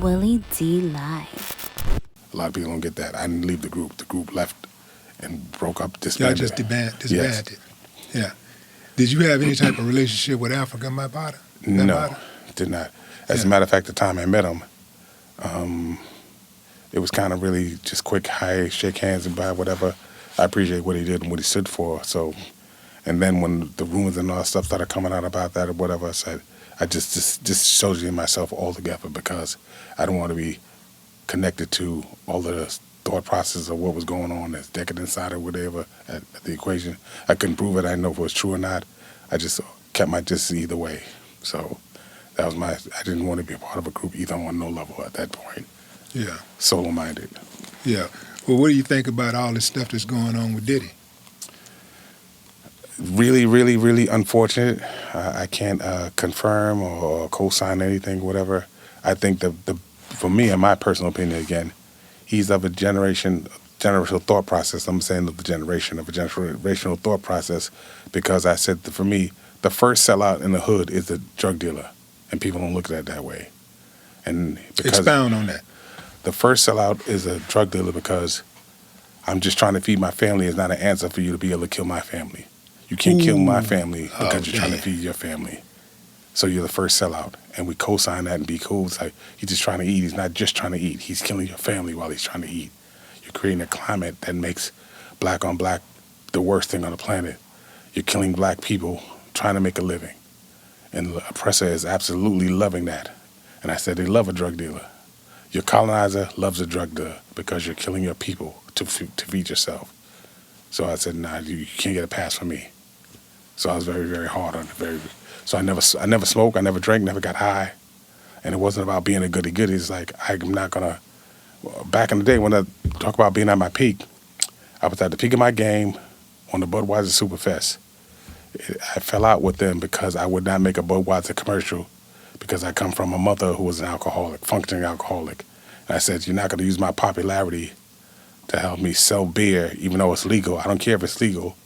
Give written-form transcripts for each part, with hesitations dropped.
Willie D Live. A lot of people don't get that. I didn't leave the group. The group left and broke up, Y'all disbanded. just disbanded. Yes. Yeah. Did you have any type of relationship with Afrika Bambaataa? No, did not. As a matter of fact, the time I met him, it was kind of really just quick, hi, shake hands and bye, whatever. I appreciate what he did and what he stood for. So, and then when the rumors and all that stuff started coming out about that or whatever, I said, I just dissociated myself altogether because I don't want to be connected to all the thought process of what was going on as decadent side or whatever at the equation. I couldn't prove it. I didn't know if it was true or not. I just kept my distance either way. So that was I didn't want to be a part of a group either on no level at that point. Yeah. Solo-minded. Yeah. Well, what do you think about all this stuff that's going on with Diddy? Really, really, really unfortunate. I can't confirm or co-sign anything, whatever. I think for me, in my personal opinion, again, he's of a generational thought process. I'm saying of a generational thought process because I said that for me, the first sellout in the hood is the drug dealer, and people don't look at it that way. And because Expound on that. the first sellout is a drug dealer because I'm just trying to feed my family is not an answer for you to be able to kill my family. You can't kill my family because you're trying to feed your family. So you're the first sellout. And we co-sign that and be cool. It's like he's just trying to eat. He's not just trying to eat. He's killing your family while he's trying to eat. You're creating a climate that makes black on black the worst thing on the planet. You're killing black people trying to make a living. And the oppressor is absolutely loving that. And I said they love a drug dealer. Your colonizer loves a drug dealer because you're killing your people to feed yourself. So I said, nah, you can't get a pass from me. So I was very, very hard on it. So I never smoked, I never drank, never got high. And it wasn't about being a goody-goody. It's like, I'm not going to... Back in the day, when I talk about being at my peak, I was at the peak of my game on the Budweiser Superfest. I fell out with them because I would not make a Budweiser commercial because I come from a mother who was an alcoholic, functioning alcoholic. And I said, you're not going to use my popularity to help me sell beer, even though it's legal. I don't care if it's legal.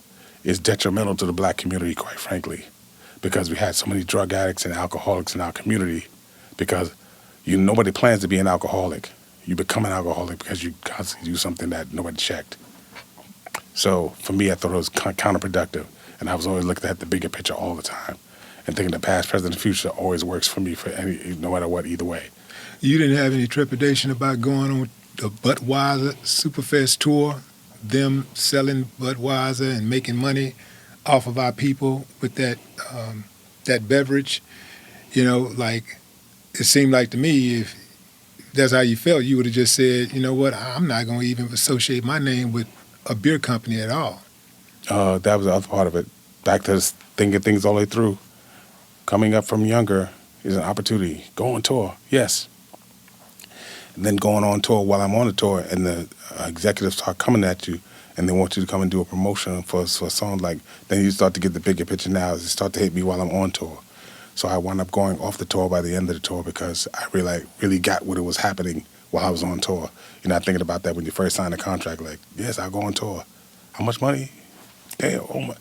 It's detrimental to the black community, quite frankly, because we had so many drug addicts and alcoholics in our community because nobody plans to be an alcoholic. You become an alcoholic because you constantly do something that nobody checked. So for me, I thought it was counterproductive, and I was always looking at the bigger picture all the time and thinking the past, present, and future always works for me no matter what, either way. You didn't have any trepidation about going on the Budweiser Superfest tour, them selling Budweiser and making money off of our people with that beverage? You know, like, it seemed like to me, if that's how you felt, you would have just said, you know what, I'm not going to even associate my name with a beer company at all. That was the other part of it. Back to thinking things all the way through. Coming up from younger is an opportunity. Go on tour, yes. And then going on tour while I'm on the tour and the executives start coming at you and they want you to come and do a promotion for a song, like, then you start to get the bigger picture now. It start to hit me while I'm on tour. So I wound up going off the tour by the end of the tour because I really got what it was happening while I was on tour. You're not thinking about that when you first sign a contract, like, yes, I'll go on tour. How much money? Damn,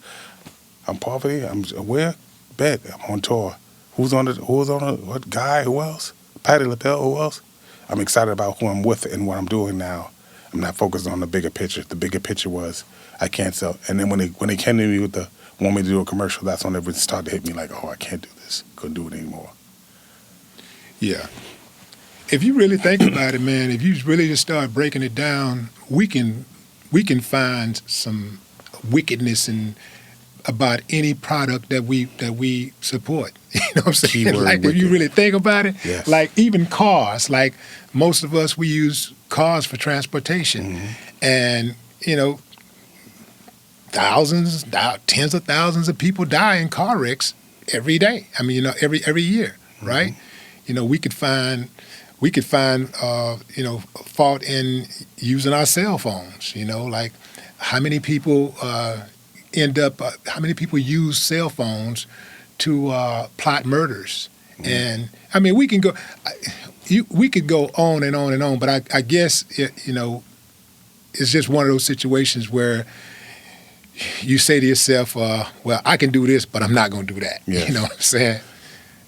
I'm poverty, I'm where? Bet, I'm on tour. Who's on what guy, who else? Patti LaBelle, who else? I'm excited about who I'm with and what I'm doing now. I'm not focused on the bigger picture. The bigger picture was I can't sell. And then when they came to me want me to do a commercial, that's when it started to hit me like, oh, I can't do this. Couldn't do it anymore. Yeah. If you really think about it, man, if you really just start breaking it down, we can find some wickedness about any product that we support. You know what I'm saying? Keyword like, wicked. if you really think about it, yes. Like even cars, like most of us, we use cars for transportation. Mm-hmm. And, you know, tens of thousands of people die in car wrecks every day. I mean, you know, every year, right? Mm-hmm. You know, we could find fault in using our cell phones. You know, like how many people how many people use cell phones to plot murders? Mm-hmm. And I mean, we could go on and on and on, but I guess it's just one of those situations where you say to yourself, well, I can do this, but I'm not going to do that. Yes. You know what I'm saying?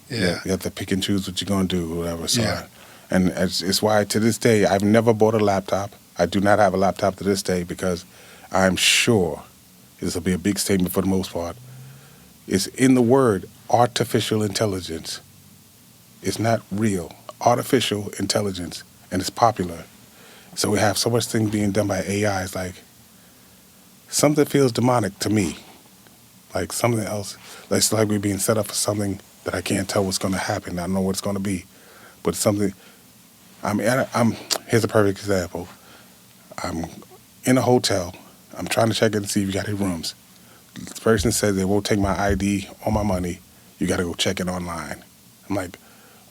Yeah. You have to pick and choose what you're going to do, whatever. So yeah. And it's why to this day I've never bought a laptop. I do not have a laptop to this day because I'm sure this will be a big statement for the most part. It's in the word artificial intelligence. It's not real. Artificial intelligence, and it's popular. So we have so much things being done by AI. It's like something feels demonic to me. Like something else. It's like we're being set up for something that I can't tell what's going to happen. I don't know what it's going to be. But something, here's a perfect example. I'm in a hotel. I'm trying to check in to see if you got any rooms. The person says they won't take my ID or my money. You got to go check in online. I'm like,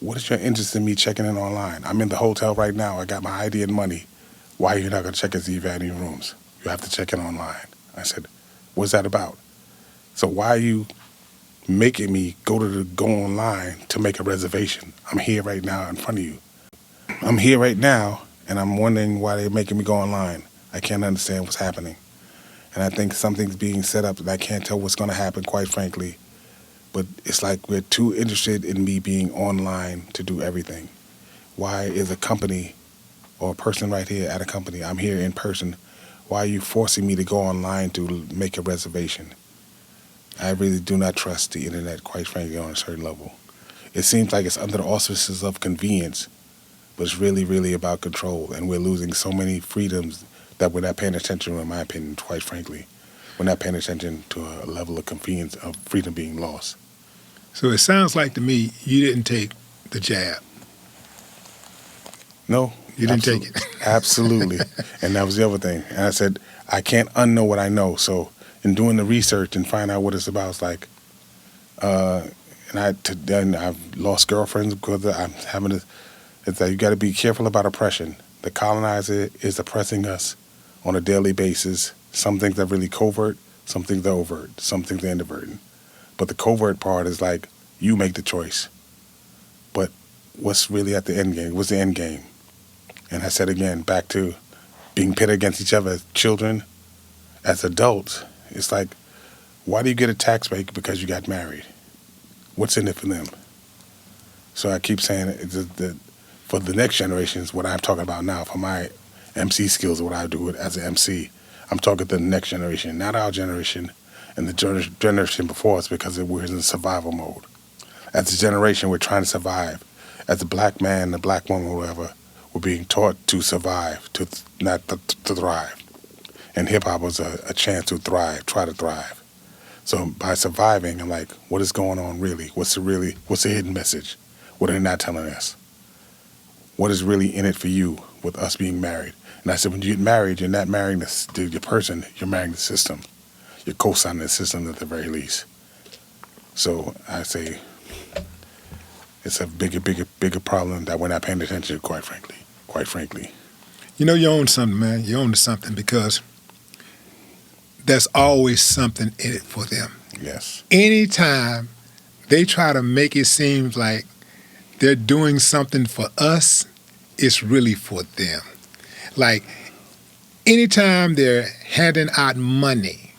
what is your interest in me checking in online? I'm in the hotel right now. I got my ID and money. Why are you not going to check and see if you have any rooms? You have to check in online. I said, what's that about? So why are you making me go online to make a reservation? I'm here right now in front of you. I'm here right now, and I'm wondering why they're making me go online. I can't understand what's happening. And I think something's being set up that I can't tell what's going to happen, quite frankly. But it's like we're too interested in me being online to do everything. Why is a company or a person right here at a company, I'm here in person, why are you forcing me to go online to make a reservation? I really do not trust the internet, quite frankly, on a certain level. It seems like it's under the auspices of convenience, but it's really, really about control. And we're losing so many freedoms that we're not paying attention to, in my opinion, quite frankly. We're not paying attention to a level of convenience of freedom being lost. So it sounds like to me you didn't take the jab. No. You didn't take it. Absolutely. And that was the other thing. And I said, I can't unknow what I know. So in doing the research and finding out what it's about, it's like, then I've lost girlfriends because I'm having to, it's like you got to be careful about oppression. The colonizer is oppressing us on a daily basis. Some things are really covert, some things are overt, some things are inadvertent. But the covert part is like, you make the choice. But what's really at the end game? What's the end game? And I said again, back to being pitted against each other as children, as adults. It's like, why do you get a tax break because you got married? What's in it for them? So I keep saying that for the next generations, what I'm talking about now, for my MC skills, what I do as an MC, I'm talking to the next generation, not our generation and the generation before us, because we're in survival mode. As a generation, we're trying to survive. As a black man, a black woman, whatever, we're being taught to survive, not to thrive. And hip-hop was a chance to thrive, try to thrive. So by surviving, I'm like, what is going on really? What's the hidden message? What are they not telling us? What is really in it for you with us being married? And I said, when you get married, you're not marrying your person, you're marrying the system. You're co-signing the system at the very least. So I say it's a bigger problem that we're not paying attention to, quite frankly. You know, you own something, man. You own something because there's always something in it for them. Yes. Anytime they try to make it seem like they're doing something for us, it's really for them. Like, anytime they're handing out money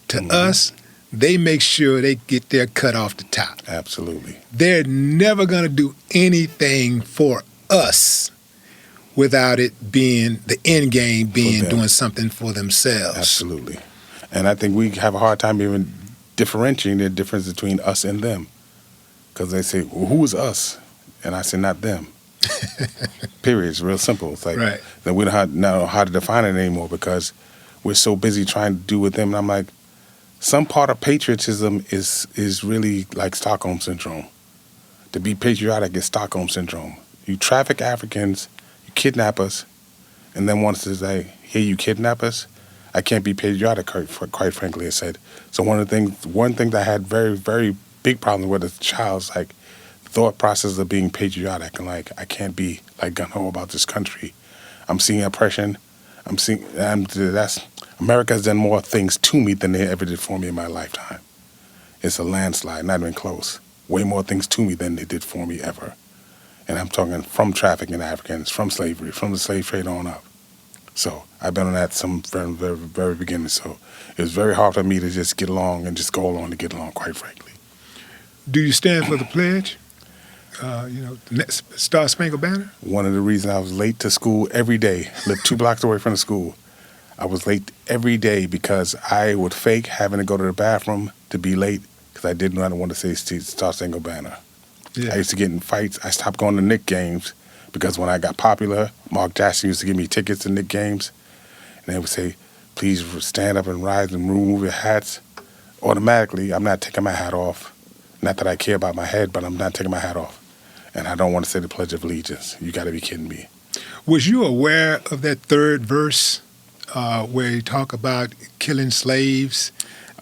to us, they make sure they get their cut off the top. Absolutely. They're never going to do anything for us without it being the end game being doing something for themselves. Absolutely. And I think we have a hard time even differentiating the difference between us and them. Because they say, well, who is us? And I say, not them. Period. It's real simple. It's like, right. Then we don't know how to define it anymore because we're so busy trying to do with them. And I'm like, some part of patriotism is really like Stockholm Syndrome. To be patriotic is Stockholm Syndrome. You traffic Africans, you kidnap us, and then once it's like, hey, you kidnap us, I can't be patriotic, quite frankly, I said. So one thing that I had very, very big problem with as a child is like thought process of being patriotic, and like I can't be like gung-ho about this country. I'm seeing oppression. America has done more things to me than they ever did for me in my lifetime. It's a landslide, not even close. Way more things to me than they did for me ever. And I'm talking from trafficking Africans, from slavery, from the slave trade on up. So I've been on that from very, very, very beginning. So it was very hard for me to just get along and just go along to get along, quite frankly. Do you stand for the pledge? Star Spangled Banner? One of the reasons I was late to school every day, lived 2 blocks away from the school. I was late every day because I would fake having to go to the bathroom to be late because I did not want to say Star Spangled Banner. Yeah. I used to get in fights. I stopped going to Knick games because when I got popular, Mark Jackson used to give me tickets to Knick games. And they would say, please stand up and rise and remove your hats. Automatically, I'm not taking my hat off. Not that I care about my head, but I'm not taking my hat off. And I don't want to say the Pledge of Allegiance. You got to be kidding me. Was you aware of that third verse where you talk about killing slaves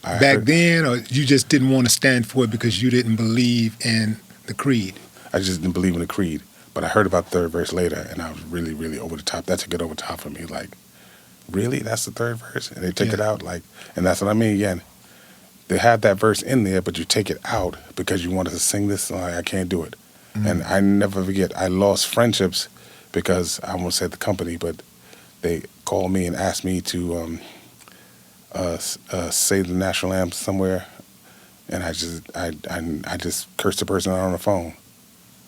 back then, or you just didn't want to stand for it because you didn't believe in the creed? I just didn't believe in the creed. But I heard about the third verse later, and I was really, really over the top. That took it over the top for me. Like, really? That's the third verse? And they took it out? Like, and that's what I mean again. They had that verse in there, but you take it out because you wanted to sing this. Like, I can't do it. Mm-hmm. And I never forget, I lost friendships because I won't say the company, but they called me and asked me to say the national anthem somewhere, and I just cursed the person out on the phone.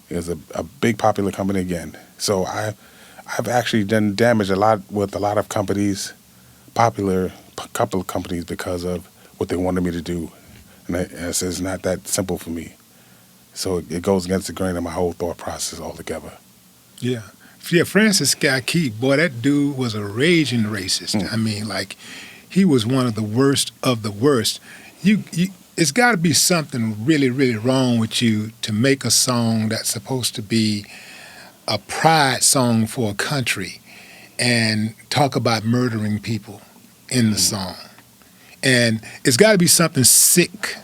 It was a big popular company again. So I've actually done damage a lot with a lot of companies, couple of companies, because of what they wanted me to do. And it's not that simple for me. So it goes against the grain of my whole thought process altogether. Yeah. Yeah, Francis Scott Key, boy, that dude was a raging racist. I mean, like, he was one of the worst of the worst. It's got to be something really, really wrong with you to make a song that's supposed to be a pride song for a country and talk about murdering people in the song. And it's got to be something sick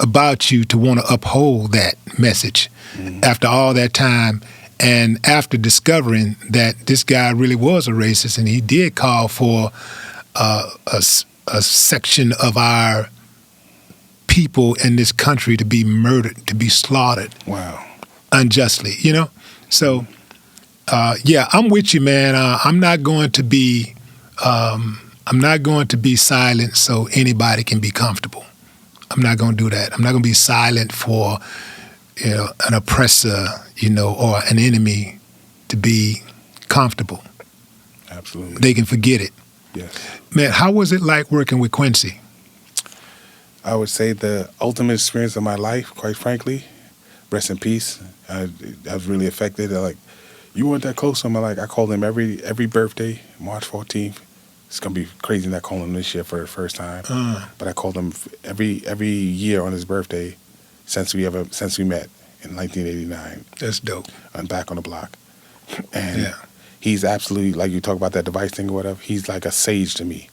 about you to want to uphold that message after all that time. And after discovering that this guy really was a racist and he did call for a section of our people in this country to be murdered, to be slaughtered. Wow. Unjustly, you know? So, yeah, I'm with you, man. I'm not going to be silent so anybody can be comfortable. I'm not going to do that. I'm not going to be silent for an oppressor, or an enemy to be comfortable. Absolutely. They can forget it. Yes. Man, how was it like working with Quincy? I would say the ultimate experience of my life, quite frankly. Rest in peace. I was really affected. You weren't that close to him. I called him every birthday, March 14th. It's going to be crazy not calling him this year for the first time. But I called him every year on his birthday since we met in 1989. That's dope. I'm back on the block. And he's absolutely, like you talk about that device thing or whatever, he's like a sage to me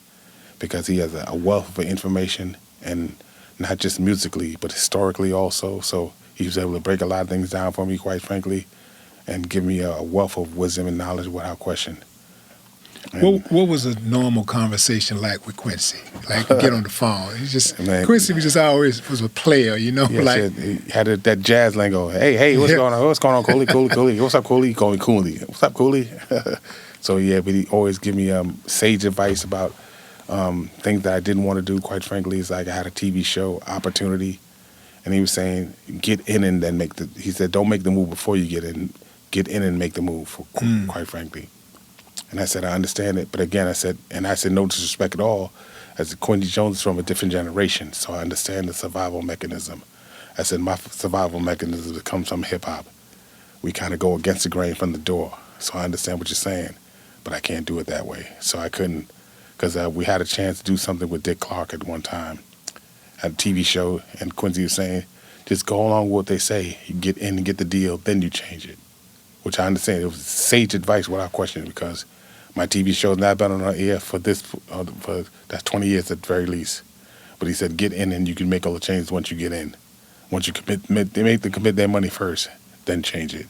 because he has a wealth of information, and not just musically, but historically also. So he was able to break a lot of things down for me, quite frankly, and give me a wealth of wisdom and knowledge without question. What was a normal conversation like with Quincy? Like, get on the phone. Quincy was just always was a player, Yeah, he had that jazz lingo. Hey, what's going on? What's going on, Kool? What's up, Kool? He called me Kool. What's up, Kool? So but he always give me sage advice about things that I didn't want to do. Quite frankly, it's like I had a TV show opportunity, and he was saying, get in and then he said, don't make the move before you get in. Get in and make the move. Quite frankly. And I said, I understand it. But again, I said no disrespect at all. As Quincy Jones is from a different generation, so I understand the survival mechanism. I said, my survival mechanism comes from hip hop. We kind of go against the grain from the door. So I understand what you're saying, but I can't do it that way. So I couldn't, because we had a chance to do something with Dick Clark at one time, at a TV show, and Quincy was saying, just go along with what they say. You get in and get the deal, then you change it. Which I understand. It was sage advice without question, because my TV show's not been on our air for that's 20 years at the very least. But he said, get in and you can make all the changes once you get in. Once you commit, they make them commit their money first, then change it.